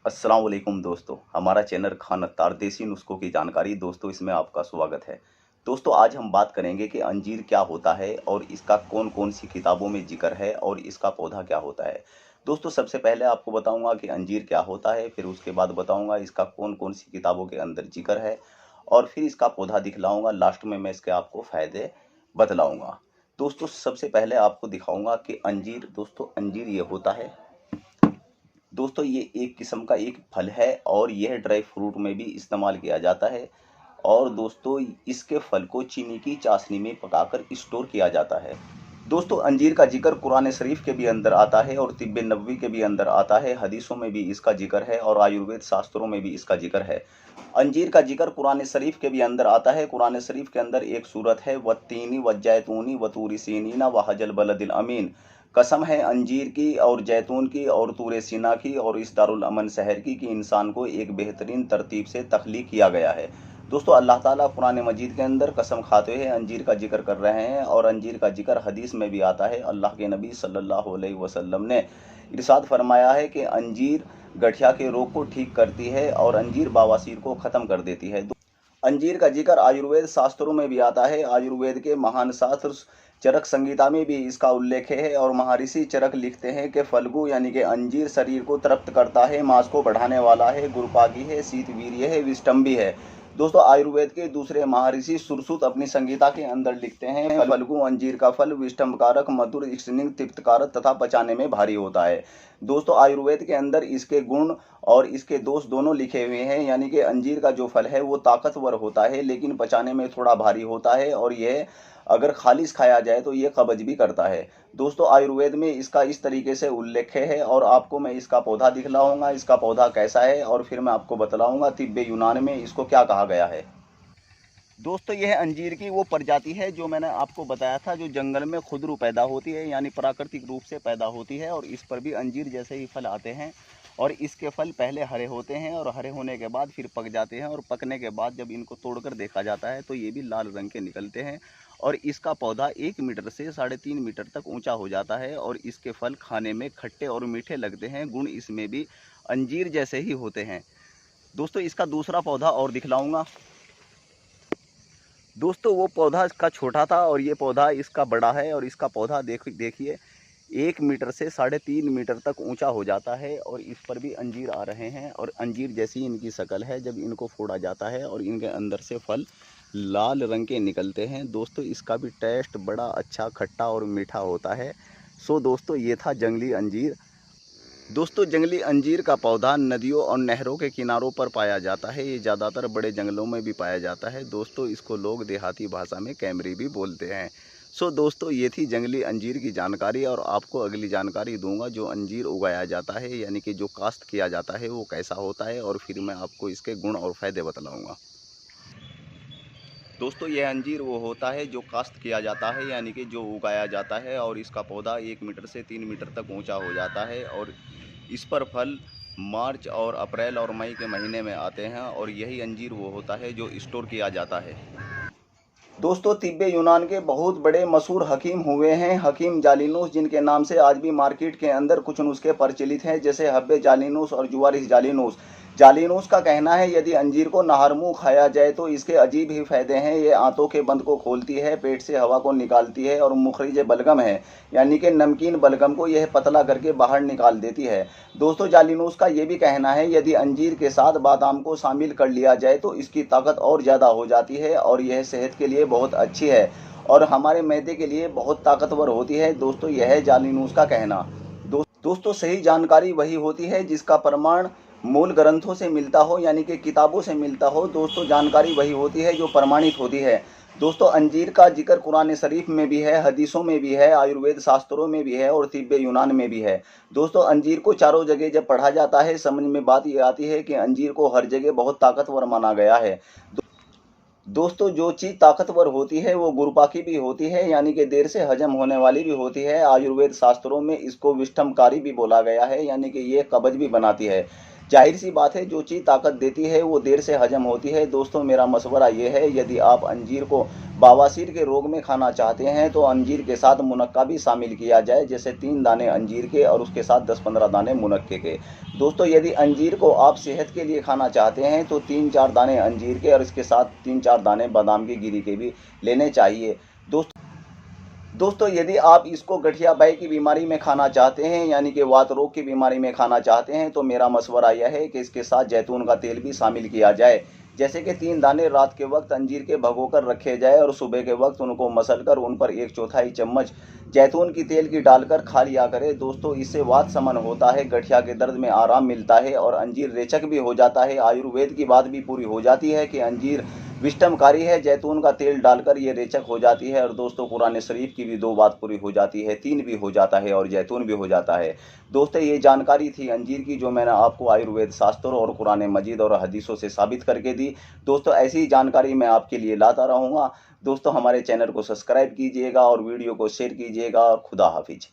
अस्सलाम वालेकुम दोस्तों, हमारा चैनल खान अत्तार देसी नुस्खों की जानकारी। दोस्तों इसमें आपका स्वागत है। दोस्तों आज हम बात करेंगे कि अंजीर क्या होता है और इसका कौन कौन सी किताबों में जिक्र है और इसका पौधा क्या होता है। दोस्तों सबसे पहले आपको बताऊंगा कि अंजीर क्या होता है, फिर उसके बाद बताऊंगा इसका कौन कौन सी किताबों के अंदर जिक्र है और फिर इसका पौधा दिखलाऊंगा। लास्ट में मैं इसके आपको फ़ायदे बतलाऊंगा। दोस्तों सबसे पहले आपको दिखाऊंगा कि अंजीर, दोस्तों अंजीर ये होता है। दोस्तों ये एक किस्म का एक फल है और यह ड्राई फ्रूट में भी इस्तेमाल किया जाता है। और दोस्तों इसके फल को चीनी की चाशनी में पकाकर स्टोर किया जाता है। दोस्तों अंजीर का जिक्र कुरान शरीफ के भी अंदर आता है और तिब्बे नबवी के भी अंदर आता है। हदीसों में भी इसका जिक्र है और आयुर्वेद शास्त्रों में भी इसका जिक्र है। अंजीर का जिक्र कुरान शरीफ के भी अंदर आता है। कुरान शरीफ के अंदर एक सूरत है, वत्तीनी वजैतूनी वतूरी सीनीना वहजल बलदिल अमीन। कसम है अंजीर की और जैतून की और तूर सीना की और इस दारुल अमन शहर की कि इंसान को एक बेहतरीन तरतीब से तख्लीक किया गया है। दोस्तों अल्लाह ताला कुरान मजीद के अंदर कसम खाते हुए अंजीर का जिक्र कर रहे हैं और अंजीर का जिक्र हदीस में भी आता है। अल्लाह के नबी सल्लल्लाहु अलैहि वसल्लम ने इरशाद फरमाया है कि अंजीर गठिया के रोग को ठीक करती है और अंजीर बवासीर को ख़त्म कर देती है। अंजीर का जिक्र आयुर्वेद शास्त्रों में भी आता है। आयुर्वेद के महान शास्त्र चरक संहिता में भी इसका उल्लेख है और महर्षि चरक लिखते हैं कि फल्गु यानी कि अंजीर शरीर को तृप्त करता है, मांस को बढ़ाने वाला है, गुरुपागी है, शीतवीर्य है, विष्टम्भी है। दोस्तों आयुर्वेद के दूसरे महर्षि सुरसुत अपनी संहिता के अंदर लिखते हैं, फल्गु अंजीर का फल विष्टम्भकारक, मधुर, स्निग्ध, तृप्तकारक तथा पचाने में भारी होता है। दोस्तों आयुर्वेद के अंदर इसके गुण और इसके दोष दोनों लिखे हुए हैं। यानी कि अंजीर का जो फल है वो ताकतवर होता है लेकिन पचाने में थोड़ा भारी होता है और यह अगर खालिश खाया जाए तो ये कब्ज भी करता है। दोस्तों आयुर्वेद में इसका इस तरीके से उल्लेख है और आपको मैं इसका पौधा दिखलाऊंगा, इसका पौधा कैसा है और फिर मैं आपको बतलाऊंगा तिब्बे यूनान में इसको क्या कहा गया है। दोस्तों यह अंजीर की वो प्रजाति है जो मैंने आपको बताया था, जो जंगल में खुदरू पैदा होती है यानी प्राकृतिक रूप से पैदा होती है और इस पर भी अंजीर जैसे ही फल आते हैं। और इसके फल पहले हरे होते हैं और हरे होने के बाद फिर पक जाते हैं और पकने के बाद जब इनको तोड़कर देखा जाता है तो ये भी लाल रंग के निकलते हैं। और इसका पौधा 1 मीटर से 3.5 मीटर तक ऊंचा हो जाता है और इसके फल खाने में खट्टे और मीठे लगते हैं। गुण इसमें भी अंजीर जैसे ही होते हैं। दोस्तों इसका दूसरा पौधा और दिखलाऊंगा। दोस्तों वो पौधा इसका छोटा था और ये पौधा इसका बड़ा है और इसका पौधा देखिए 1 मीटर से 3.5 मीटर तक ऊंचा हो जाता है और इस पर भी अंजीर आ रहे हैं और अंजीर जैसी इनकी शक्ल है। जब इनको फोड़ा जाता है और इनके अंदर से फल लाल रंग के निकलते हैं। दोस्तों इसका भी टेस्ट बड़ा अच्छा खट्टा और मीठा होता है। सो दोस्तों ये था जंगली अंजीर। दोस्तों जंगली अंजीर का पौधा नदियों और नहरों के किनारों पर पाया जाता है। ये ज़्यादातर बड़े जंगलों में भी पाया जाता है। दोस्तों इसको लोग देहाती भाषा में कैमरी भी बोलते हैं। सो दोस्तों ये थी जंगली अंजीर की जानकारी और आपको अगली जानकारी दूंगा जो अंजीर उगाया जाता है यानी कि जो काश्त किया जाता है वो कैसा होता है और फिर मैं आपको इसके गुण और फायदे बतलाऊँगा। दोस्तों यह अंजीर वो होता है जो काश्त किया जाता है यानी कि जो उगाया जाता है और इसका पौधा 1 मीटर से 3 मीटर तक ऊंचा हो जाता है और इस पर फल मार्च और अप्रैल और मई के महीने में आते हैं और यही अंजीर वो होता है जो स्टोर किया जाता है। दोस्तों तिब्बे यूनान के बहुत बड़े मशहूर हकीम हुए हैं हकीम जालिनूस, जिनके नाम से आज भी मार्केट के अंदर कुछ नुस्खे प्रचलित हैं जैसे हब्बे जालिनूस और जुवारिस जालिनूस। जालिनूस का कहना है यदि अंजीर को नहर मुँह खाया जाए तो इसके अजीब ही फायदे हैं। ये आंतों के बंद को खोलती है, पेट से हवा को निकालती है और मुखरिज बलगम है यानी कि नमकीन बलगम को यह पतला करके बाहर निकाल देती है। दोस्तों जालिनूस का ये भी कहना है यदि अंजीर के साथ बादाम को शामिल कर लिया जाए तो इसकी ताकत और ज़्यादा हो जाती है और यह सेहत के लिए बहुत अच्छी है और हमारे मैदे के लिए बहुत ताकतवर होती है। दोस्तों यह है जालिनूस का कहना। दोस्तों सही जानकारी वही होती है जिसका प्रमाण मूल ग्रंथों से मिलता हो यानी कि किताबों से मिलता हो। दोस्तों जानकारी वही होती है जो प्रमाणित होती है। दोस्तों अंजीर का जिक्र कुरान शरीफ में भी है, हदीसों में भी है, आयुर्वेद शास्त्रों में भी है और तिब्बे यूनान में भी है। दोस्तों अंजीर को चारों जगह जब पढ़ा जाता है समझ में बात ये आती है कि अंजीर को हर जगह बहुत ताकतवर माना गया है। दोस्तों जो चीज़ ताकतवर होती है वो गुरुपाकी भी होती है यानी कि देर से हजम होने वाली भी होती है। आयुर्वेद शास्त्रों में इसको विष्ठमकारी भी बोला गया है यानी कि ये कब्ज भी बनाती है। जाहिर सी बात है, जो चीज़ ताकत देती है वो देर से हजम होती है। दोस्तों मेरा मशवरा ये है, यदि आप अंजीर को बवासीर के रोग में खाना चाहते हैं तो अंजीर के साथ मुनक्का भी शामिल किया जाए, जैसे 3 दाने अंजीर के और उसके साथ 10-15 दाने मुनक्के के। दोस्तों यदि अंजीर को आप सेहत के लिए खाना चाहते हैं तो 3-4 दाने अंजीर के और इसके साथ 3-4 दाने बादाम की गिरी के भी लेने चाहिए। दोस्तों यदि आप इसको गठिया बाई की बीमारी में खाना चाहते हैं, यानी कि वात रोग की बीमारी में खाना चाहते हैं, तो मेरा मशवरा यह है कि इसके साथ जैतून का तेल भी शामिल किया जाए। जैसे कि 3 दाने रात के वक्त अंजीर के भिगोकर रखे जाए और सुबह के वक्त उनको मसलकर उन पर 1/4 चम्मच जैतून की तेल की डालकर खा लिया करें। दोस्तों इससे वात शमन होता है, गठिया के दर्द में आराम मिलता है और अंजीर रेचक भी हो जाता है। आयुर्वेद की बात भी पूरी हो जाती है कि अंजीर विष्टमकारी है, जैतून का तेल डालकर ये रेचक हो जाती है। और दोस्तों कुरान शरीफ की भी 2 बात पूरी हो जाती है, 3 भी हो जाता है और जैतून भी हो जाता है। दोस्तों ये जानकारी थी अंजीर की, जो मैंने आपको आयुर्वेद शास्त्रों और कुरान मजीद और हदीसों से साबित करके दी। दोस्तों ऐसी जानकारी मैं आपके लिए लाता रहूँगा। दोस्तों हमारे चैनल को सब्सक्राइब कीजिएगा और वीडियो को शेयर कीजिएगा और खुदा हाफिज।